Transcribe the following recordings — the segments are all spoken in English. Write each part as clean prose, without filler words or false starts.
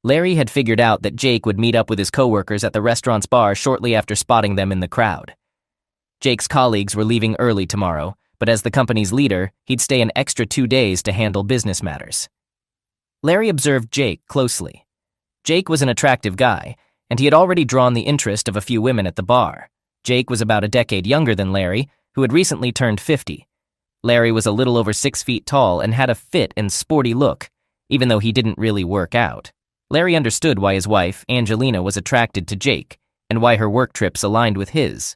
Larry had figured out that Jake would meet up with his coworkers at the restaurant's bar shortly after spotting them in the crowd. Jake's colleagues were leaving early tomorrow, but as the company's leader, he'd stay an extra 2 days to handle business matters. Larry observed Jake closely. Jake was an attractive guy, and he had already drawn the interest of a few women at the bar. Jake was about a decade younger than Larry, who had recently turned 50. Larry was a little over 6 feet tall and had a fit and sporty look, even though he didn't really work out. Larry understood why his wife, Angelina, was attracted to Jake, and why her work trips aligned with his.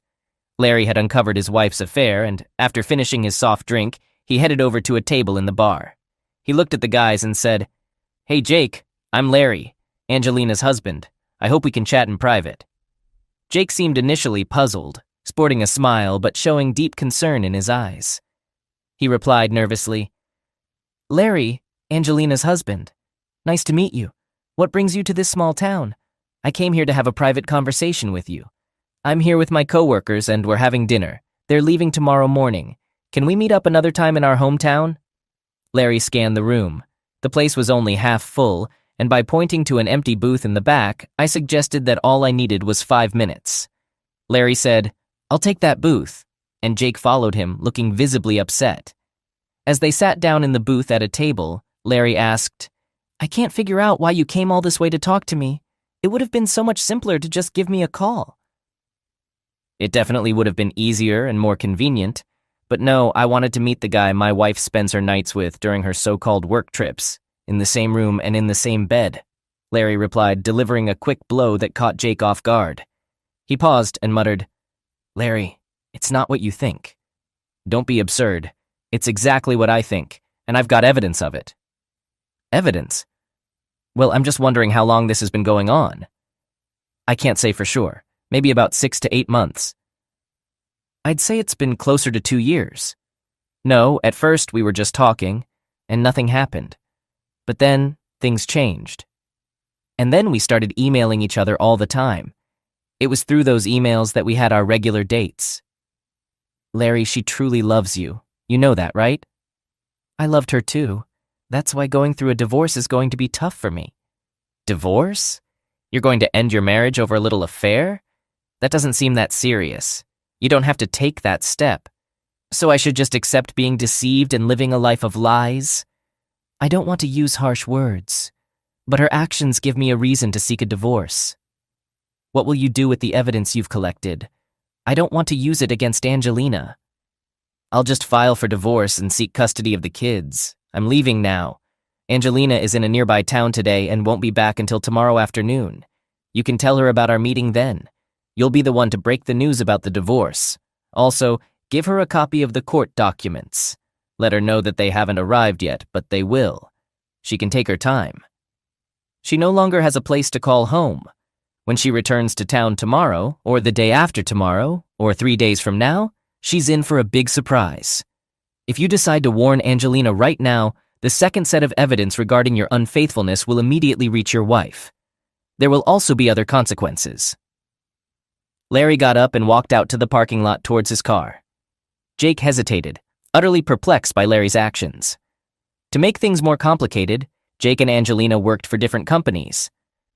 Larry had uncovered his wife's affair, and after finishing his soft drink, he headed over to a table in the bar. He looked at the guys and said, "Hey Jake, I'm Larry, Angelina's husband. I hope we can chat in private." Jake seemed initially puzzled, sporting a smile but showing deep concern in his eyes. He replied nervously, "Larry, Angelina's husband. Nice to meet you. What brings you to this small town? I came here to have a private conversation with you. I'm here with my coworkers and we're having dinner. They're leaving tomorrow morning. Can we meet up another time in our hometown?" Larry scanned the room. The place was only half full, and by pointing to an empty booth in the back, I suggested that all I needed was 5 minutes. Larry said, "I'll take that booth," and Jake followed him, looking visibly upset. As they sat down in the booth at a table, Larry asked, "I can't figure out why you came all this way to talk to me. It would have been so much simpler to just give me a call." "It definitely would have been easier and more convenient, but no, I wanted to meet the guy my wife spends her nights with during her so-called work trips, in the same room and in the same bed," Larry replied, delivering a quick blow that caught Jake off guard. He paused and muttered, "Larry, it's not what you think. Don't be absurd. It's exactly what I think, and I've got evidence of it." "Evidence? Well, I'm just wondering how long this has been going on." "I can't say for sure. Maybe about 6 to 8 months. "I'd say it's been closer to 2 years. No, at first we were just talking, and nothing happened. But then, things changed. And then we started emailing each other all the time. It was through those emails that we had our regular dates." "Larry, she truly loves you. You know that, right?" "I loved her too. That's why going through a divorce is going to be tough for me." "Divorce? You're going to end your marriage over a little affair? That doesn't seem that serious. You don't have to take that step. So I should just accept being deceived and living a life of lies?" "I don't want to use harsh words, but her actions give me a reason to seek a divorce." "What will you do with the evidence you've collected? I don't want to use it against Angelina." "I'll just file for divorce and seek custody of the kids. I'm leaving now. Angelina is in a nearby town today and won't be back until tomorrow afternoon. You can tell her about our meeting then. You'll be the one to break the news about the divorce. Also, give her a copy of the court documents. Let her know that they haven't arrived yet, but they will. She can take her time. She no longer has a place to call home. When she returns to town tomorrow, or the day after tomorrow, or 3 days from now, she's in for a big surprise. If you decide to warn Angelina right now, the second set of evidence regarding your unfaithfulness will immediately reach your wife. There will also be other consequences." Larry got up and walked out to the parking lot towards his car. Jake hesitated, utterly perplexed by Larry's actions. To make things more complicated, Jake and Angelina worked for different companies.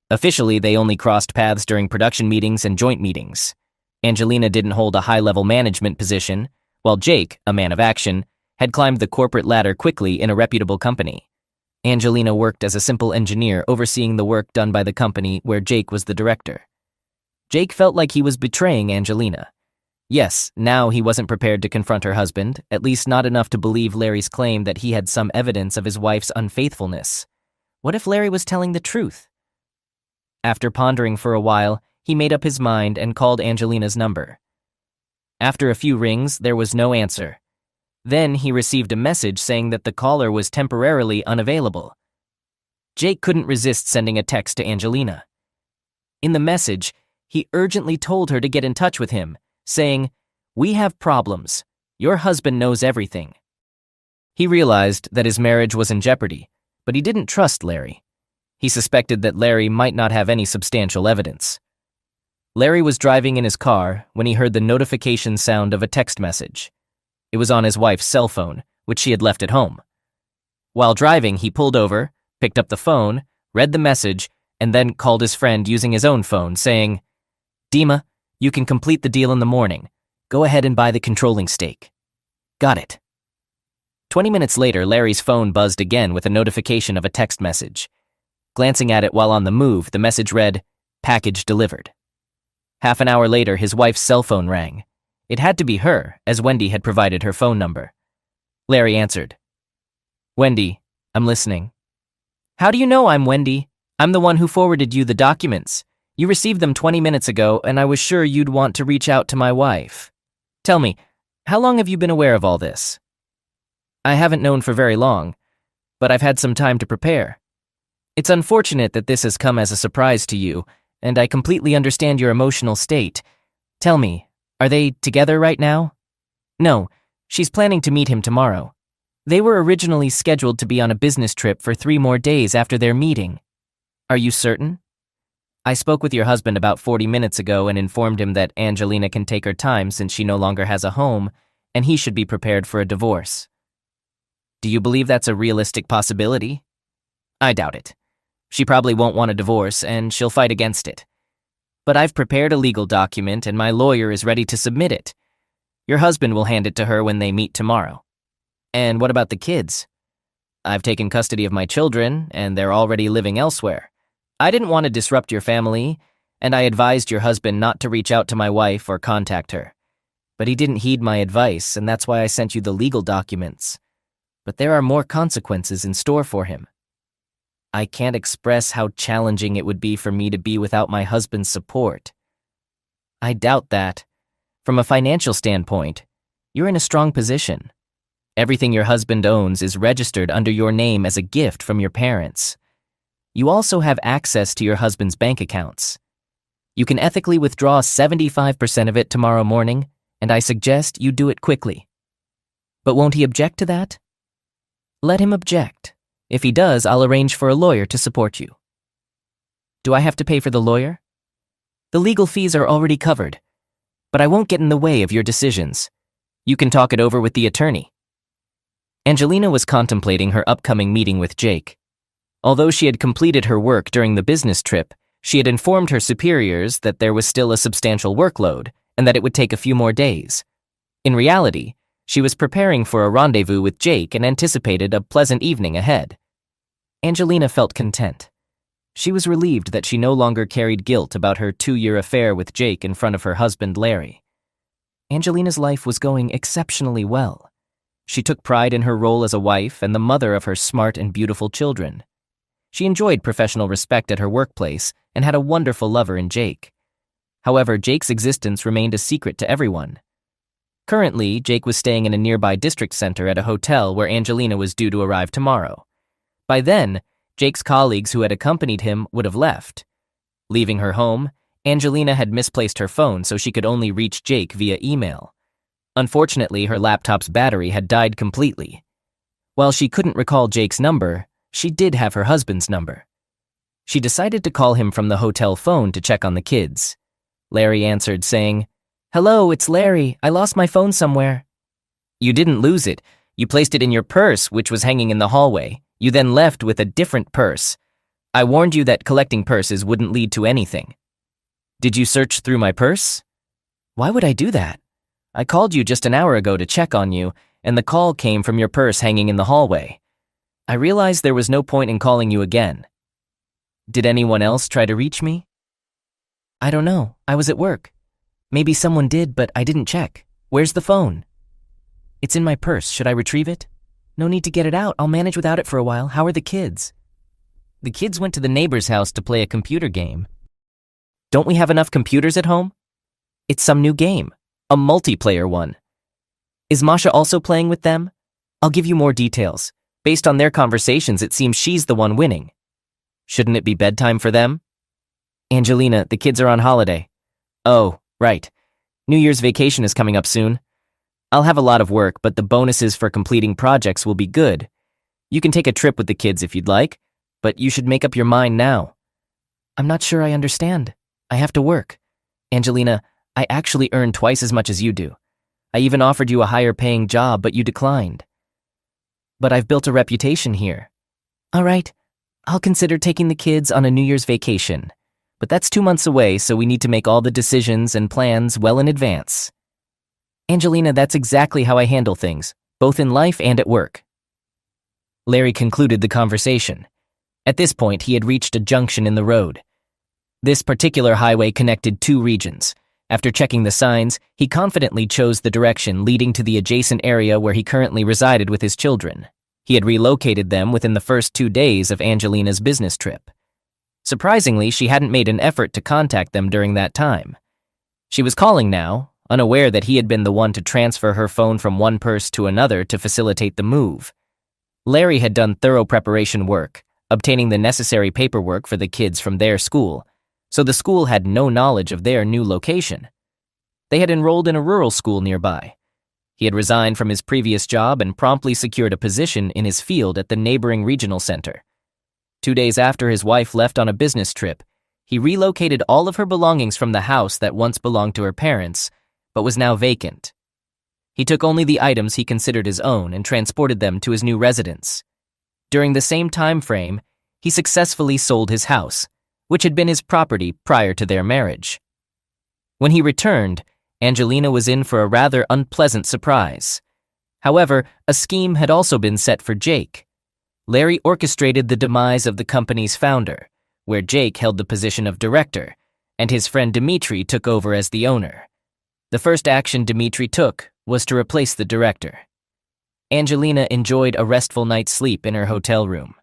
Officially, they only crossed paths during production meetings and joint meetings. Angelina didn't hold a high-level management position, while Jake, a man of action, had climbed the corporate ladder quickly in a reputable company. Angelina worked as a simple engineer overseeing the work done by the company where Jake was the director. Jake felt like he was betraying Angelina. Yes, now he wasn't prepared to confront her husband, at least not enough to believe Larry's claim that he had some evidence of his wife's unfaithfulness. What if Larry was telling the truth? After pondering for a while, he made up his mind and called Angelina's number. After a few rings, there was no answer. Then he received a message saying that the caller was temporarily unavailable. Jake couldn't resist sending a text to Angelina. In the message, he urgently told her to get in touch with him, saying, "We have problems. Your husband knows everything." He realized that his marriage was in jeopardy, but he didn't trust Larry. He suspected that Larry might not have any substantial evidence. Larry was driving in his car when he heard the notification sound of a text message. It was on his wife's cell phone, which she had left at home. While driving, he pulled over, picked up the phone, read the message, and then called his friend using his own phone, saying, "Dima, you can complete the deal in the morning. Go ahead and buy the controlling stake." "Got it." 20 minutes later, Larry's phone buzzed again with a notification of a text message. Glancing at it while on the move, the message read, "Package delivered." Half an hour later, his wife's cell phone rang. It had to be her, as Wendy had provided her phone number. Larry answered. "Wendy, I'm listening." "How do you know I'm Wendy? I'm the one who forwarded you the documents. You received them 20 minutes ago, and I was sure you'd want to reach out to my wife. Tell me, how long have you been aware of all this?" "I haven't known for very long, but I've had some time to prepare. It's unfortunate that this has come as a surprise to you, and I completely understand your emotional state. Tell me, are they together right now?" "No, she's planning to meet him tomorrow. They were originally scheduled to be on a business trip for 3 more days after their meeting." "Are you certain?" "I spoke with your husband about 40 minutes ago and informed him that Angelina can take her time since she no longer has a home, and he should be prepared for a divorce." "Do you believe that's a realistic possibility?" "I doubt it. She probably won't want a divorce, and she'll fight against it. But I've prepared a legal document, and my lawyer is ready to submit it. Your husband will hand it to her when they meet tomorrow." "And what about the kids?" "I've taken custody of my children, and they're already living elsewhere. I didn't want to disrupt your family, and I advised your husband not to reach out to my wife or contact her. But he didn't heed my advice, and that's why I sent you the legal documents. But there are more consequences in store for him. I can't express how challenging it would be for me to be without my husband's support." "I doubt that. From a financial standpoint, you're in a strong position. Everything your husband owns is registered under your name as a gift from your parents. You also have access to your husband's bank accounts. You can ethically withdraw 75% of it tomorrow morning, and I suggest you do it quickly." "But won't he object to that?" "Let him object. If he does, I'll arrange for a lawyer to support you." "Do I have to pay for the lawyer?" "The legal fees are already covered, but I won't get in the way of your decisions. You can talk it over with the attorney." Angelina was contemplating her upcoming meeting with Jake. Although she had completed her work during the business trip, she had informed her superiors that there was still a substantial workload and that it would take a few more days. In reality, she was preparing for a rendezvous with Jake and anticipated a pleasant evening ahead. Angelina felt content. She was relieved that she no longer carried guilt about her 2-year affair with Jake in front of her husband, Larry. Angelina's life was going exceptionally well. She took pride in her role as a wife and the mother of her smart and beautiful children. She enjoyed professional respect at her workplace and had a wonderful lover in Jake. However, Jake's existence remained a secret to everyone. Currently, Jake was staying in a nearby district center at a hotel where Angelina was due to arrive tomorrow. By then, Jake's colleagues who had accompanied him would have left. Leaving her home, Angelina had misplaced her phone so she could only reach Jake via email. Unfortunately, her laptop's battery had died completely. While she couldn't recall Jake's number, she did have her husband's number. She decided to call him from the hotel phone to check on the kids. Larry answered, saying, "Hello, it's Larry. I lost my phone somewhere." "You didn't lose it. You placed it in your purse, which was hanging in the hallway. You then left with a different purse. I warned you that collecting purses wouldn't lead to anything." "Did you search through my purse?" "Why would I do that? I called you just an hour ago to check on you, and the call came from your purse hanging in the hallway. I realized there was no point in calling you again." "Did anyone else try to reach me?" "I don't know. I was at work. Maybe someone did, but I didn't check. Where's the phone?" "It's in my purse. Should I retrieve it?" "No need to get it out. I'll manage without it for a while. How are the kids?" "The kids went to the neighbor's house to play a computer game." "Don't we have enough computers at home?" "It's some new game. A multiplayer one." "Is Masha also playing with them?" "I'll give you more details. Based on their conversations, it seems she's the one winning." "Shouldn't it be bedtime for them?" "Angelina, the kids are on holiday." "Oh, right. New Year's vacation is coming up soon. I'll have a lot of work, but the bonuses for completing projects will be good. You can take a trip with the kids if you'd like, but you should make up your mind now." "I'm not sure I understand. I have to work. Angelina, I actually earn twice as much as you do. I even offered you a higher paying job, but you declined." "But I've built a reputation here." "All right. I'll consider taking the kids on a New Year's vacation. But that's 2 months away, so we need to make all the decisions and plans well in advance. Angelina, that's exactly how I handle things, both in life and at work. Larry concluded the conversation. At this point, he had reached a junction in the road. This particular highway connected 2 regions. After checking the signs, he confidently chose the direction leading to the adjacent area where he currently resided with his children. He had relocated them within the first 2 days of Angelina's business trip. Surprisingly, she hadn't made an effort to contact them during that time. She was calling now, unaware that he had been the one to transfer her phone from one purse to another to facilitate the move. Larry had done thorough preparation work, obtaining the necessary paperwork for the kids from their school, so the school had no knowledge of their new location. They had enrolled in a rural school nearby. He had resigned from his previous job and promptly secured a position in his field at the neighboring regional center. 2 days after his wife left on a business trip, he relocated all of her belongings from the house that once belonged to her parents, but was now vacant. He took only the items he considered his own and transported them to his new residence. During the same time frame, he successfully sold his house, which had been his property prior to their marriage. When he returned, Angelina was in for a rather unpleasant surprise. However, a scheme had also been set for Jake. Larry orchestrated the demise of the company's founder, where Jake held the position of director, and his friend Dimitri took over as the owner. The first action Dimitri took was to replace the director. Angelina enjoyed a restful night's sleep in her hotel room.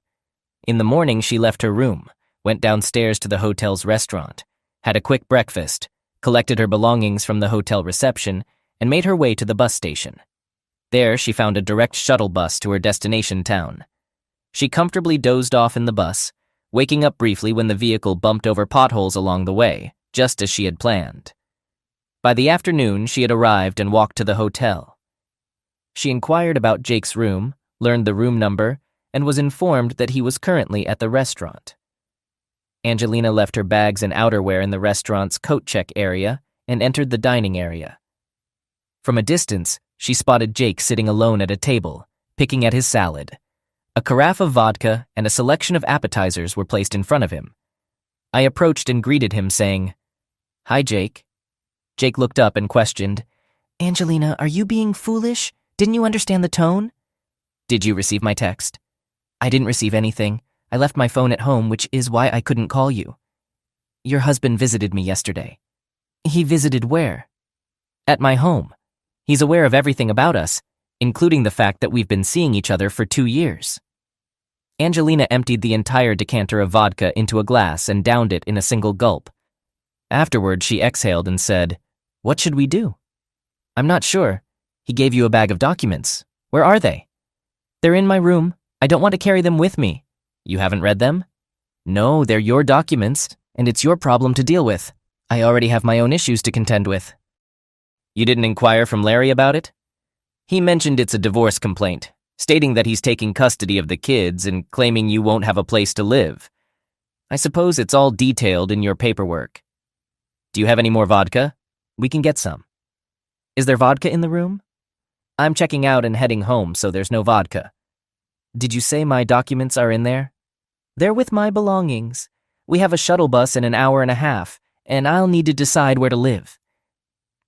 In the morning, she left her room, went downstairs to the hotel's restaurant, had a quick breakfast, collected her belongings from the hotel reception, and made her way to the bus station. There, she found a direct shuttle bus to her destination town. She comfortably dozed off in the bus, waking up briefly when the vehicle bumped over potholes along the way, just as she had planned. By the afternoon, she had arrived and walked to the hotel. She inquired about Jake's room, learned the room number, and was informed that he was currently at the restaurant. Angelina left her bags and outerwear in the restaurant's coat check area and entered the dining area. From a distance, she spotted Jake sitting alone at a table, picking at his salad. A carafe of vodka and a selection of appetizers were placed in front of him. I approached and greeted him, saying, "Hi, Jake." Jake looked up and questioned, "Angelina, are you being foolish? Didn't you understand the tone?" "Did you receive my text?" "I didn't receive anything. I left my phone at home, which is why I couldn't call you." "Your husband visited me yesterday." "He visited where?" "At my home. He's aware of everything about us, including the fact that we've been seeing each other for 2 years. Angelina emptied the entire decanter of vodka into a glass and downed it in a single gulp. Afterward, she exhaled and said, "What should we do?" "I'm not sure. He gave you a bag of documents. Where are they?" "They're in my room. I don't want to carry them with me." "You haven't read them?" "No, they're your documents, and it's your problem to deal with. I already have my own issues to contend with." "You didn't inquire from Larry about it?" "He mentioned it's a divorce complaint, stating that he's taking custody of the kids and claiming you won't have a place to live. I suppose it's all detailed in your paperwork. Do you have any more vodka? We can get some." "Is there vodka in the room?" "I'm checking out and heading home, so there's no vodka." "Did you say my documents are in there?" "They're with my belongings. We have a shuttle bus in an hour and a half, and I'll need to decide where to live."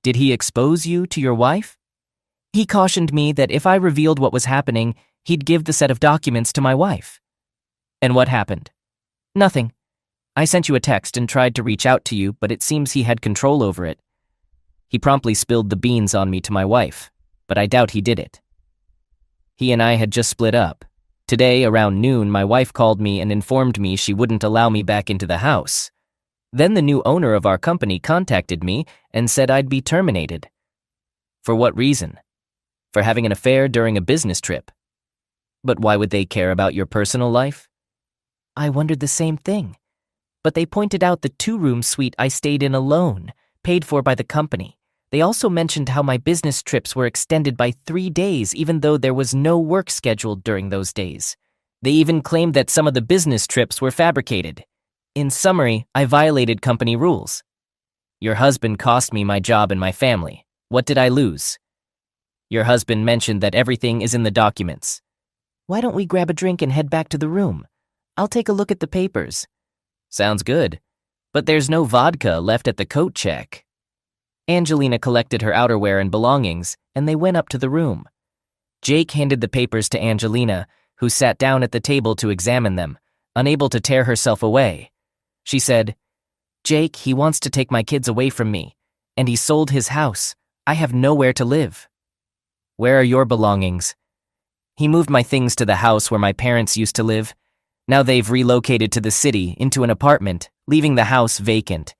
"Did he expose you to your wife?" "He cautioned me that if I revealed what was happening, he'd give the set of documents to my wife." "And what happened?" "Nothing. I sent you a text and tried to reach out to you, but it seems he had control over it. He promptly spilled the beans on me to my wife, but I doubt he did it. He and I had just split up. Today, around noon, my wife called me and informed me she wouldn't allow me back into the house. Then the new owner of our company contacted me and said I'd be terminated." "For what reason?" "For having an affair during a business trip." "But why would they care about your personal life?" "I wondered the same thing. But they pointed out the 2-room suite I stayed in alone, paid for by the company. They also mentioned how my business trips were extended by 3 days even though there was no work scheduled during those days. They even claimed that some of the business trips were fabricated. In summary, I violated company rules. Your husband cost me my job and my family. What did I lose? Your husband mentioned that everything is in the documents." "Why don't we grab a drink and head back to the room? I'll take a look at the papers. Sounds good. But there's no vodka left at the coat check. Angelina collected her outerwear and belongings, and they went up to the room. Jake handed the papers to Angelina, who sat down at the table to examine them, unable to tear herself away. She said, "Jake, he wants to take my kids away from me, and he sold his house. I have nowhere to live." "Where are your belongings?" "He moved my things to the house where my parents used to live. Now they've relocated to the city into an apartment, leaving the house vacant.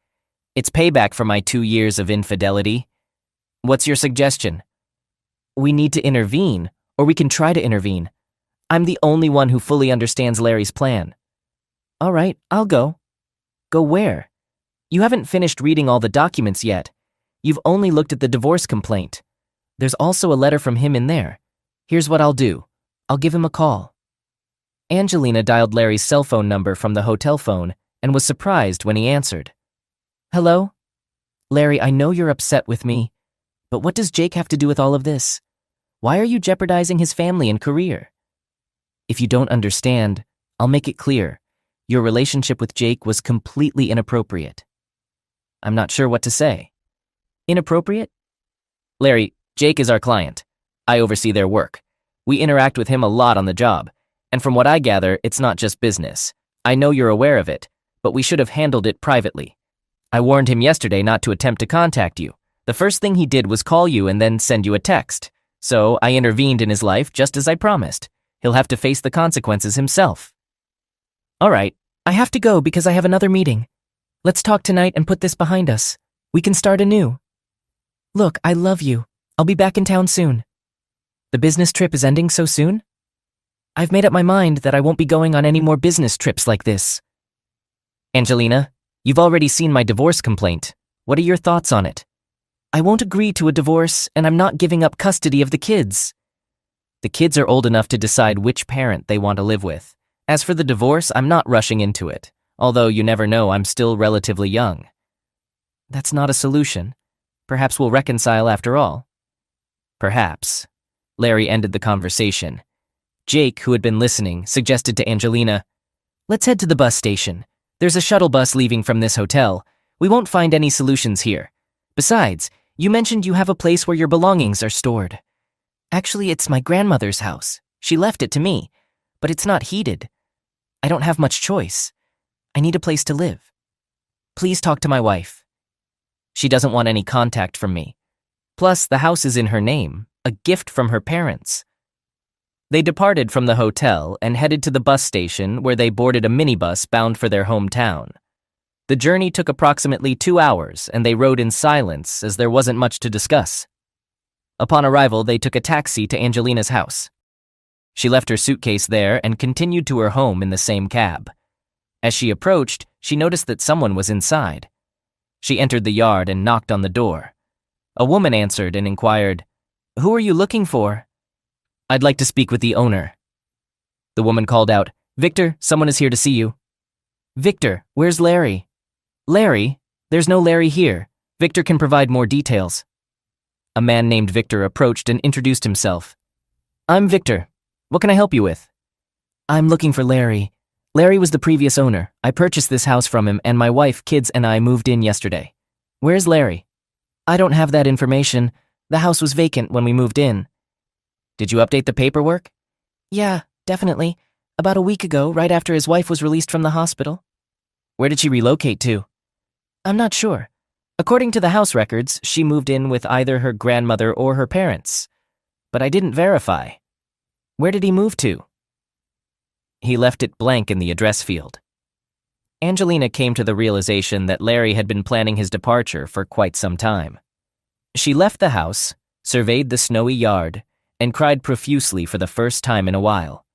It's payback for my 2 years of infidelity. What's your suggestion?" "We need to intervene, or we can try to intervene. I'm the only one who fully understands Larry's plan." "All right, I'll go." "Go where? You haven't finished reading all the documents yet. You've only looked at the divorce complaint. There's also a letter from him in there. Here's what I'll do. I'll give him a call." Angelina dialed Larry's cell phone number from the hotel phone and was surprised when he answered. "Hello? Larry, I know you're upset with me, but what does Jake have to do with all of this? Why are you jeopardizing his family and career?" "If you don't understand, I'll make it clear. Your relationship with Jake was completely inappropriate." "I'm not sure what to say." "Inappropriate?" "Larry, Jake is our client. I oversee their work. We interact with him a lot on the job, and from what I gather, it's not just business. I know you're aware of it, but we should have handled it privately. I warned him yesterday not to attempt to contact you. The first thing he did was call you and then send you a text. So I intervened in his life just as I promised. He'll have to face the consequences himself." "All right, I have to go because I have another meeting. Let's talk tonight and put this behind us. We can start anew." "Look, I love you. I'll be back in town soon." "The business trip is ending so soon?" "I've made up my mind that I won't be going on any more business trips like this." "Angelina, you've already seen my divorce complaint. What are your thoughts on it?" "I won't agree to a divorce, and I'm not giving up custody of the kids." "The kids are old enough to decide which parent they want to live with. As for the divorce, I'm not rushing into it, although you never know, I'm still relatively young." "That's not a solution. Perhaps we'll reconcile after all." "Perhaps." Larry ended the conversation. Jake, who had been listening, suggested to Angelina, "Let's head to the bus station. There's a shuttle bus leaving from this hotel. We won't find any solutions here. Besides, you mentioned you have a place where your belongings are stored." "Actually, it's my grandmother's house. She left it to me, but it's not heated. I don't have much choice. I need a place to live. Please talk to my wife. She doesn't want any contact from me. Plus, the house is in her name, a gift from her parents." They departed from the hotel and headed to the bus station where they boarded a minibus bound for their hometown. The journey took approximately 2 hours and they rode in silence as there wasn't much to discuss. Upon arrival, they took a taxi to Angelina's house. She left her suitcase there and continued to her home in the same cab. As she approached, she noticed that someone was inside. She entered the yard and knocked on the door. A woman answered and inquired, "Who are you looking for?" "I'd like to speak with the owner." The woman called out, "Victor, someone is here to see you." "Victor, where's Larry?" "Larry? There's no Larry here. Victor can provide more details." A man named Victor approached and introduced himself. "I'm Victor. What can I help you with?" "I'm looking for Larry. Larry was the previous owner. I purchased this house from him and my wife, kids, and I moved in yesterday." "Where's Larry?" "I don't have that information. The house was vacant when we moved in." "Did you update the paperwork?" "Yeah, definitely. About a week ago, right after his wife was released from the hospital." "Where did she relocate to?" "I'm not sure. According to the house records, she moved in with either her grandmother or her parents. But I didn't verify." "Where did he move to?" "He left it blank in the address field." Angelina came to the realization that Larry had been planning his departure for quite some time. She left the house, surveyed the snowy yard, and cried profusely for the first time in a while.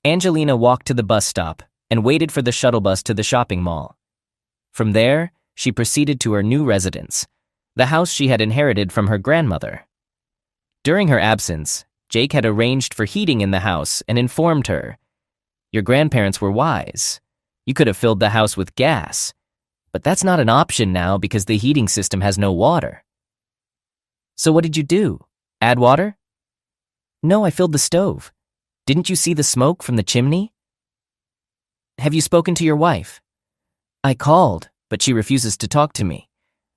Angelina walked to the bus stop and waited for the shuttle bus to the shopping mall. From there, she proceeded to her new residence, the house she had inherited from her grandmother. During her absence, Jake had arranged for heating in the house and informed her, "Your grandparents were wise. You could have filled the house with gas, but that's not an option now because the heating system has no water." "So what did you do? Add water?" "No, I filled the stove. Didn't you see the smoke from the chimney?" Have you spoken to your wife? I called, but she refuses to talk to me.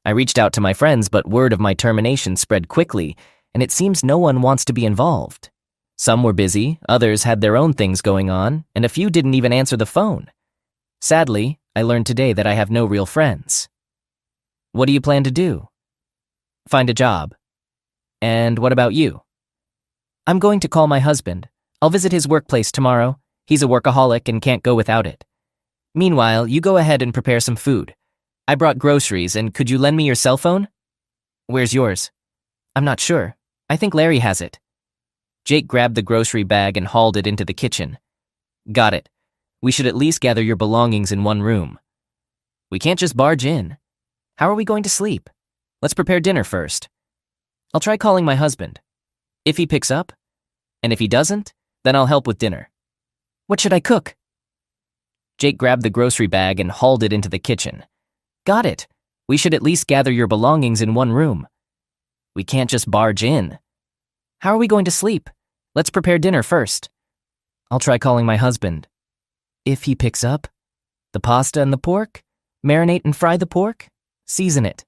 I reached out to my friends, but word of my termination spread quickly, and it seems no one wants to be involved. Some were busy, others had their own things going on, and a few didn't even answer the phone. Sadly, I learned today that I have no real friends. What do you plan to do? Find a job. And what about you? I'm going to call my husband. I'll visit his workplace tomorrow. He's a workaholic and can't go without it. Meanwhile, you go ahead and prepare some food. I brought groceries, and could you lend me your cell phone? Where's yours? I'm not sure. I think Larry has it. Jake grabbed the grocery bag and hauled it into the kitchen. Got it. We should at least gather your belongings in one room. We can't just barge in. How are we going to sleep? Let's prepare dinner first. I'll try calling my husband. If he picks up, and if he doesn't, then I'll help with dinner. What should I cook? Jake grabbed the grocery bag and hauled it into the kitchen. Got it. We should at least gather your belongings in one room. We can't just barge in. How are we going to sleep? Let's prepare dinner first. I'll try calling my husband. If he picks up, the pasta and the pork, marinate and fry the pork, season it.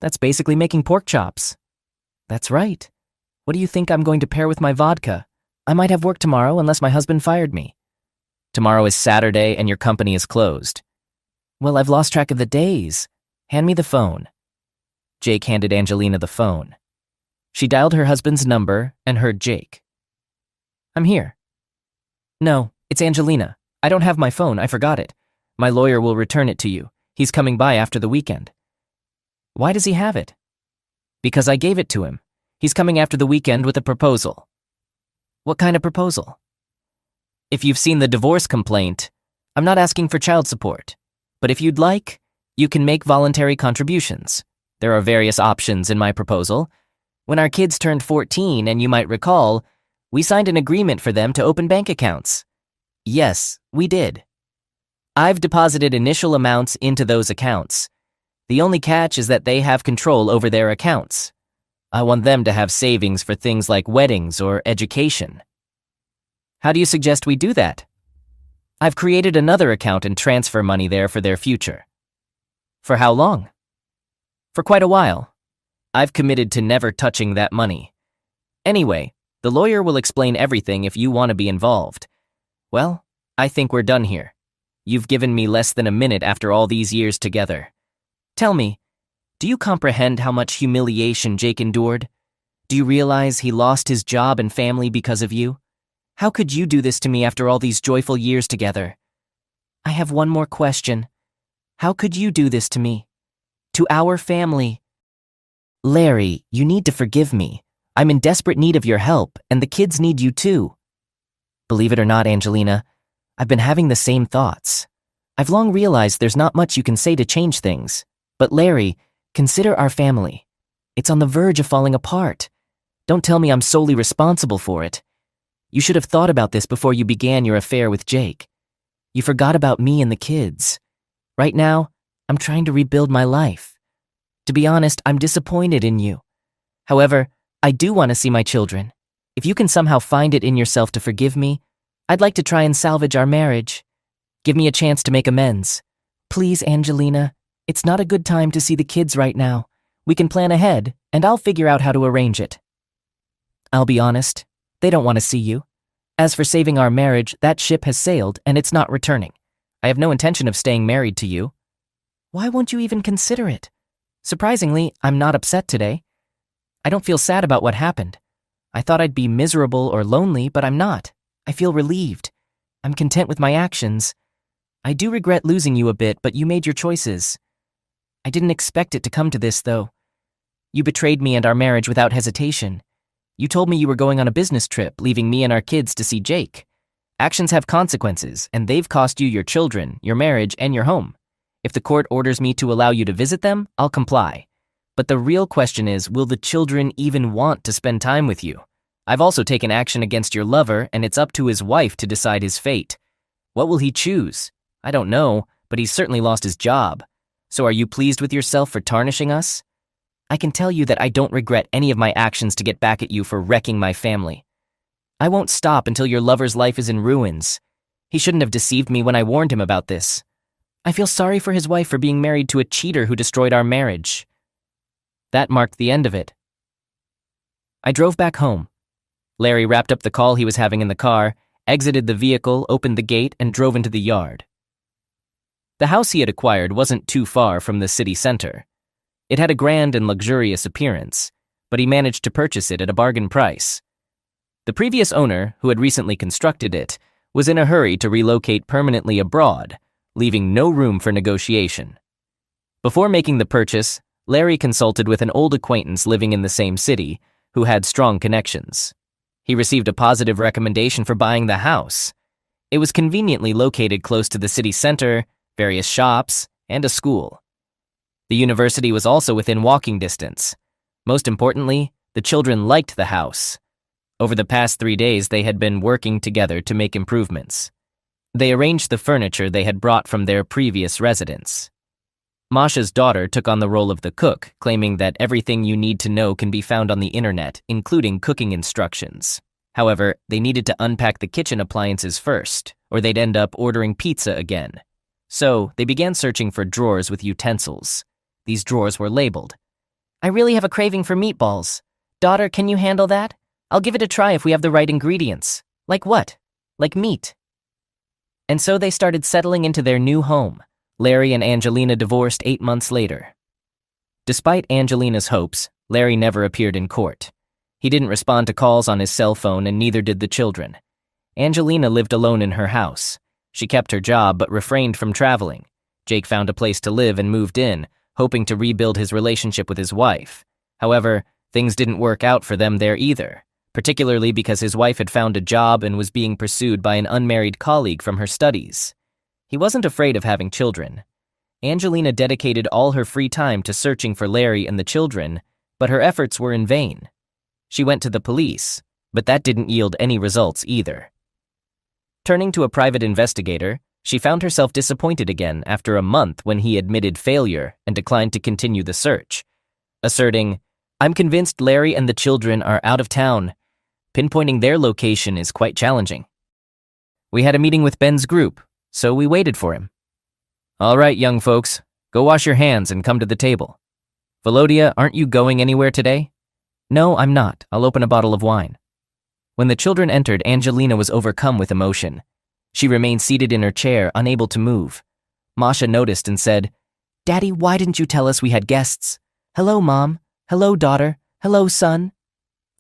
That's basically making pork chops. That's right. What do you think I'm going to pair with my vodka? I might have work tomorrow unless my husband fired me. Tomorrow is Saturday and your company is closed. Well, I've lost track of the days. Hand me the phone. Jake handed Angelina the phone. She dialed her husband's number and heard Jake. I'm here. No, it's Angelina. I don't have my phone. I forgot it. My lawyer will return it to you. He's coming by after the weekend. Why does he have it? Because I gave it to him. He's coming after the weekend with a proposal. What kind of proposal? If you've seen the divorce complaint, I'm not asking for child support. But if you'd like, you can make voluntary contributions. There are various options in my proposal. When our kids turned 14, and you might recall, we signed an agreement for them to open bank accounts. Yes, we did. I've deposited initial amounts into those accounts. The only catch is that they have control over their accounts. I want them to have savings for things like weddings or education. How do you suggest we do that? I've created another account and transfer money there for their future. For how long? For quite a while. I've committed to never touching that money. Anyway, the lawyer will explain everything if you want to be involved. Well, I think we're done here. You've given me less than a minute after all these years together. Tell me, do you comprehend how much humiliation Jake endured? Do you realize he lost his job and family because of you? How could you do this to me after all these joyful years together? I have one more question. How could you do this to me? To our family? Larry, you need to forgive me. I'm in desperate need of your help, and the kids need you too. Believe it or not, Angelina, I've been having the same thoughts. I've long realized there's not much you can say to change things. But Larry, consider our family. It's on the verge of falling apart. Don't tell me I'm solely responsible for it. You should have thought about this before you began your affair with Jake. You forgot about me and the kids. Right now, I'm trying to rebuild my life. To be honest, I'm disappointed in you. However, I do want to see my children. If you can somehow find it in yourself to forgive me, I'd like to try and salvage our marriage. Give me a chance to make amends. Please, Angelina, it's not a good time to see the kids right now. We can plan ahead, and I'll figure out how to arrange it. I'll be honest, they don't want to see you. As for saving our marriage, that ship has sailed and it's not returning. I have no intention of staying married to you. Why won't you even consider it? Surprisingly, I'm not upset today. I don't feel sad about what happened. I thought I'd be miserable or lonely, but I'm not. I feel relieved. I'm content with my actions. I do regret losing you a bit, but you made your choices. I didn't expect it to come to this, though. You betrayed me and our marriage without hesitation. You told me you were going on a business trip, leaving me and our kids to see Jake. Actions have consequences, and they've cost you your children, your marriage, and your home. If the court orders me to allow you to visit them, I'll comply. But the real question is, will the children even want to spend time with you? I've also taken action against your lover, and it's up to his wife to decide his fate. What will he choose? I don't know, but he's certainly lost his job. So are you pleased with yourself for tarnishing us? I can tell you that I don't regret any of my actions to get back at you for wrecking my family. I won't stop until your lover's life is in ruins. He shouldn't have deceived me when I warned him about this. I feel sorry for his wife for being married to a cheater who destroyed our marriage." That marked the end of it. I drove back home. Larry wrapped up the call he was having in the car, exited the vehicle, opened the gate, and drove into the yard. The house he had acquired wasn't too far from the city center. It had a grand and luxurious appearance, but he managed to purchase it at a bargain price. The previous owner, who had recently constructed it, was in a hurry to relocate permanently abroad, leaving no room for negotiation. Before making the purchase, Larry consulted with an old acquaintance living in the same city, who had strong connections. He received a positive recommendation for buying the house. It was conveniently located close to the city center, various shops, and a school. The university was also within walking distance. Most importantly, the children liked the house. Over the past 3 days, they had been working together to make improvements. They arranged the furniture they had brought from their previous residence. Masha's daughter took on the role of the cook, claiming that everything you need to know can be found on the internet, including cooking instructions. However, they needed to unpack the kitchen appliances first, or they'd end up ordering pizza again. So, they began searching for drawers with utensils. These drawers were labeled. "I really have a craving for meatballs. Daughter, can you handle that? I'll give it a try if we have the right ingredients." "Like what?" "Like meat." And so they started settling into their new home. Larry and Angelina divorced 8 months later. Despite Angelina's hopes, Larry never appeared in court. He didn't respond to calls on his cell phone, and neither did the children. Angelina lived alone in her house. She kept her job but refrained from traveling. Jake found a place to live and moved in, hoping to rebuild his relationship with his wife. However, things didn't work out for them there either, particularly because his wife had found a job and was being pursued by an unmarried colleague from her studies. He wasn't afraid of having children. Angelina dedicated all her free time to searching for Larry and the children, but her efforts were in vain. She went to the police, but that didn't yield any results either. Turning to a private investigator, she found herself disappointed again after a month when he admitted failure and declined to continue the search, asserting, "I'm convinced Larry and the children are out of town. Pinpointing their location is quite challenging." We had a meeting with Ben's group, so we waited for him. "All right, young folks, go wash your hands and come to the table. Volodya, aren't you going anywhere today?" "No, I'm not. I'll open a bottle of wine." When the children entered, Angelina was overcome with emotion. She remained seated in her chair, unable to move. Masha noticed and said, "Daddy, why didn't you tell us we had guests? Hello, Mom. Hello, daughter. Hello, son."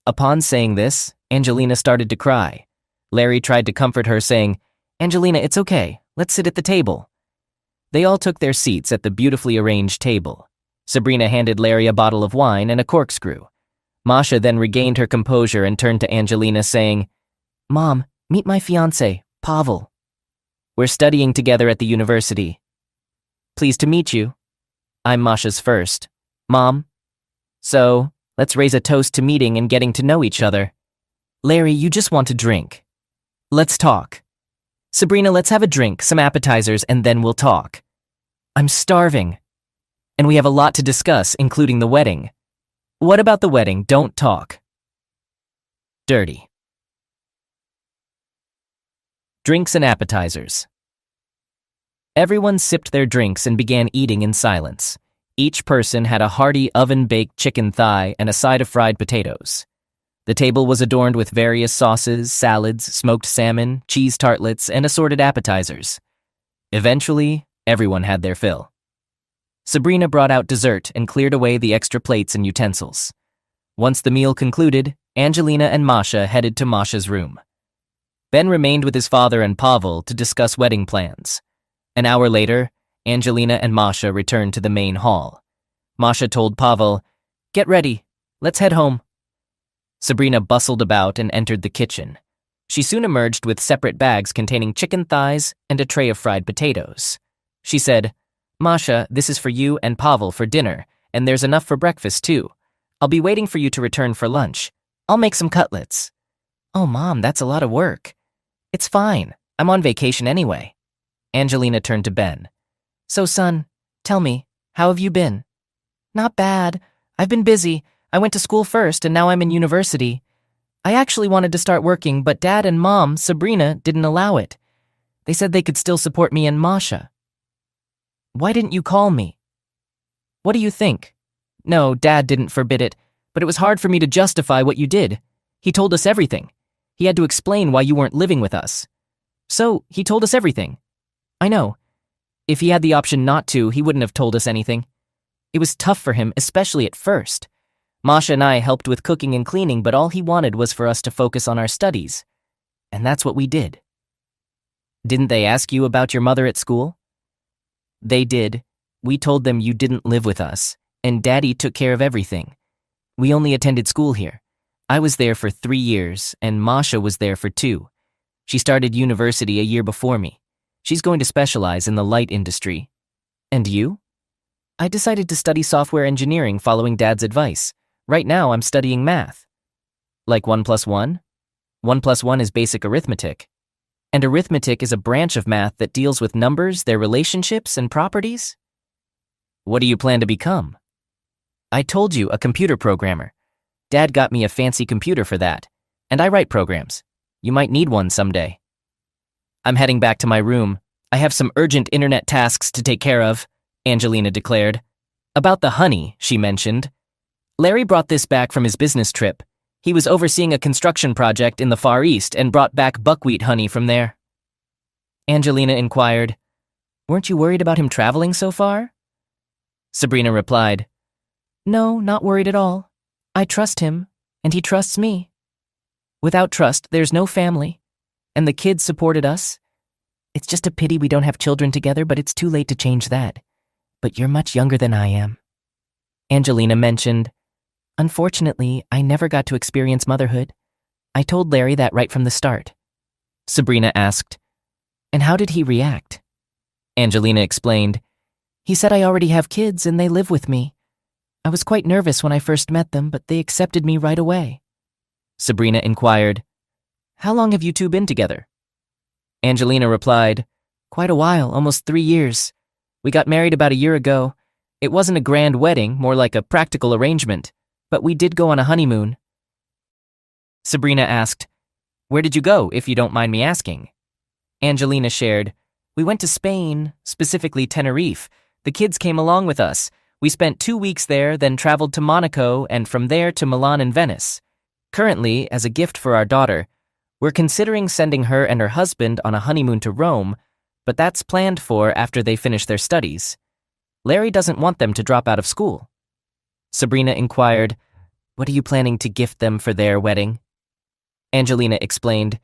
Upon saying this, Angelina started to cry. Larry tried to comfort her, saying, "Angelina, it's okay. Let's sit at the table." They all took their seats at the beautifully arranged table. Sabrina handed Larry a bottle of wine and a corkscrew. Masha then regained her composure and turned to Angelina, saying, "Mom, meet my fiancé, Pavel. We're studying together at the university." "Pleased to meet you. I'm Masha's first. Mom. So, let's raise a toast to meeting and getting to know each other. Larry, you just want to drink. Let's talk. Sabrina, let's have a drink, some appetizers, and then we'll talk. I'm starving. And we have a lot to discuss, including the wedding. What about the wedding? Don't talk. Dirty. Drinks and appetizers. Everyone sipped their drinks and began eating in silence. Each person had a hearty oven-baked chicken thigh and a side of fried potatoes. The table was adorned with various sauces, salads, smoked salmon, cheese tartlets, and assorted appetizers. Eventually, everyone had their fill. Sabrina brought out dessert and cleared away the extra plates and utensils. Once the meal concluded, Angelina and Masha headed to Masha's room. Ben remained with his father and Pavel to discuss wedding plans. An hour later, Angelina and Masha returned to the main hall. Masha told Pavel, "Get ready. Let's head home." Sabrina bustled about and entered the kitchen. She soon emerged with separate bags containing chicken thighs and a tray of fried potatoes. She said, "Masha, this is for you and Pavel for dinner, and there's enough for breakfast too. I'll be waiting for you to return for lunch. I'll make some cutlets." "Oh, Mom, that's a lot of work." "It's fine. I'm on vacation anyway." Angelina turned to Ben. "So, son, tell me, how have you been?" "Not bad. I've been busy. I went to school first, and now I'm in university. I actually wanted to start working, but Dad and Mom, Sabrina, didn't allow it. They said they could still support me and Masha. Why didn't you call me? What do you think? No, Dad didn't forbid it, but it was hard for me to justify what you did. He told us everything. He had to explain why you weren't living with us. So, he told us everything. I know. If he had the option not to, he wouldn't have told us anything. It was tough for him, especially at first. Masha and I helped with cooking and cleaning, but all he wanted was for us to focus on our studies. And that's what we did. Didn't they ask you about your mother at school? They did. We told them you didn't live with us, and Daddy took care of everything. We only attended school here. I was there for 3 years, and Masha was there for 2. She started university a year before me. She's going to specialize in the light industry. And you? I decided to study software engineering following Dad's advice. Right now, I'm studying math. Like 1 plus 1? 1 plus 1 is basic arithmetic. And arithmetic is a branch of math that deals with numbers, their relationships, and properties. What do you plan to become? I told you, a computer programmer. Dad got me a fancy computer for that. And I write programs. You might need one someday. I'm heading back to my room. I have some urgent internet tasks to take care of, Angelina declared. About the honey, she mentioned. Larry brought this back from his business trip. He was overseeing a construction project in the Far East and brought back buckwheat honey from there. Angelina inquired, Weren't you worried about him traveling so far? Sabrina replied, No, not worried at all. I trust him, and he trusts me. Without trust, there's no family. And the kids supported us. It's just a pity we don't have children together, but it's too late to change that. But you're much younger than I am. Angelina mentioned, Unfortunately, I never got to experience motherhood. I told Larry that right from the start. Sabrina asked, And how did he react? Angelina explained, He said I already have kids and they live with me. I was quite nervous when I first met them, but they accepted me right away. Sabrina inquired, How long have you two been together? Angelina replied, Quite a while, almost 3 years. We got married about a year ago. It wasn't a grand wedding, more like a practical arrangement, but we did go on a honeymoon. Sabrina asked, Where did you go, if you don't mind me asking? Angelina shared, We went to Spain, specifically Tenerife. The kids came along with us. We spent 2 weeks there, then traveled to Monaco, and from there to Milan and Venice. Currently, as a gift for our daughter, we're considering sending her and her husband on a honeymoon to Rome, but that's planned for after they finish their studies. Larry doesn't want them to drop out of school. Sabrina inquired, What are you planning to gift them for their wedding? Angelina explained,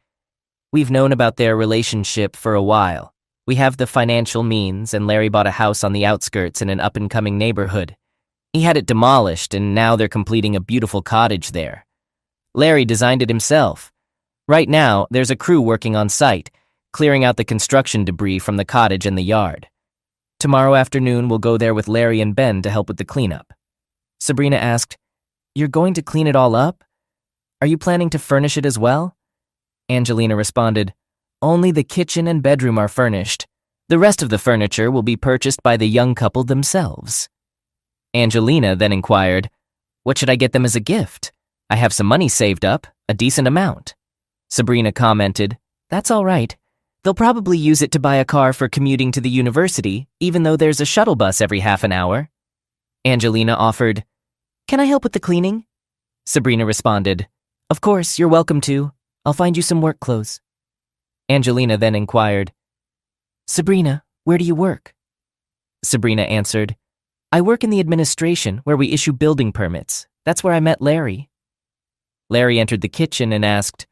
We've known about their relationship for a while. We have the financial means, and Larry bought a house on the outskirts in an up-and-coming neighborhood. He had it demolished, and now they're completing a beautiful cottage there. Larry designed it himself. Right now, there's a crew working on site, clearing out the construction debris from the cottage and the yard. Tomorrow afternoon, we'll go there with Larry and Ben to help with the cleanup. Sabrina asked, You're going to clean it all up? Are you planning to furnish it as well? Angelina responded, Only the kitchen and bedroom are furnished. The rest of the furniture will be purchased by the young couple themselves. Angelina then inquired, What should I get them as a gift? I have some money saved up, a decent amount. Sabrina commented, That's all right. They'll probably use it to buy a car for commuting to the university, even though there's a shuttle bus every half an hour. Angelina offered, Can I help with the cleaning? Sabrina responded, Of course, you're welcome to. I'll find you some work clothes. Angelina then inquired, Sabrina, where do you work? Sabrina answered, I work in the administration where we issue building permits. That's where I met Larry. Larry entered the kitchen and asked,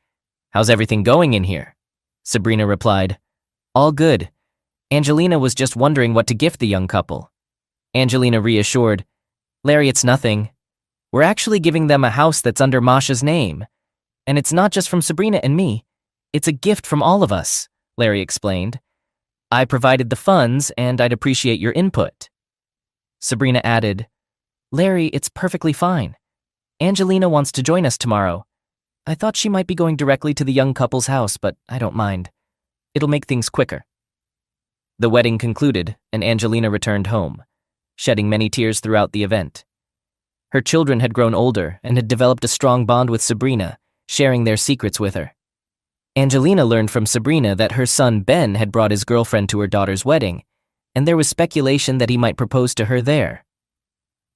How's everything going in here? Sabrina replied, All good. Angelina was just wondering what to gift the young couple. Angelina reassured, Larry, it's nothing. We're actually giving them a house that's under Masha's name. And it's not just from Sabrina and me. It's a gift from all of us, Larry explained. I provided the funds, and I'd appreciate your input. Sabrina added, Larry, it's perfectly fine. Angelina wants to join us tomorrow. I thought she might be going directly to the young couple's house, but I don't mind. It'll make things quicker. The wedding concluded, and Angelina returned home, shedding many tears throughout the event. Her children had grown older and had developed a strong bond with Sabrina, sharing their secrets with her. Angelina learned from Sabrina that her son Ben had brought his girlfriend to her daughter's wedding, and there was speculation that he might propose to her there.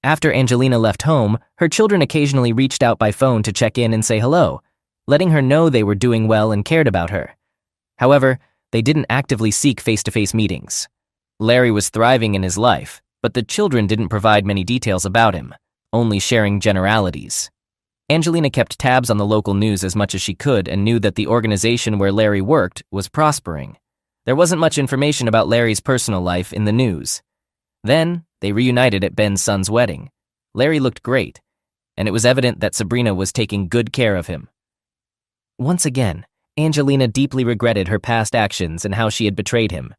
After Angelina left home, her children occasionally reached out by phone to check in and say hello, letting her know they were doing well and cared about her. However, they didn't actively seek face-to-face meetings. Larry was thriving in his life, but the children didn't provide many details about him, only sharing generalities. Angelina kept tabs on the local news as much as she could and knew that the organization where Larry worked was prospering. There wasn't much information about Larry's personal life in the news. Then, they reunited at Ben's son's wedding. Larry looked great, and it was evident that Sabrina was taking good care of him. Once again, Angelina deeply regretted her past actions and how she had betrayed him.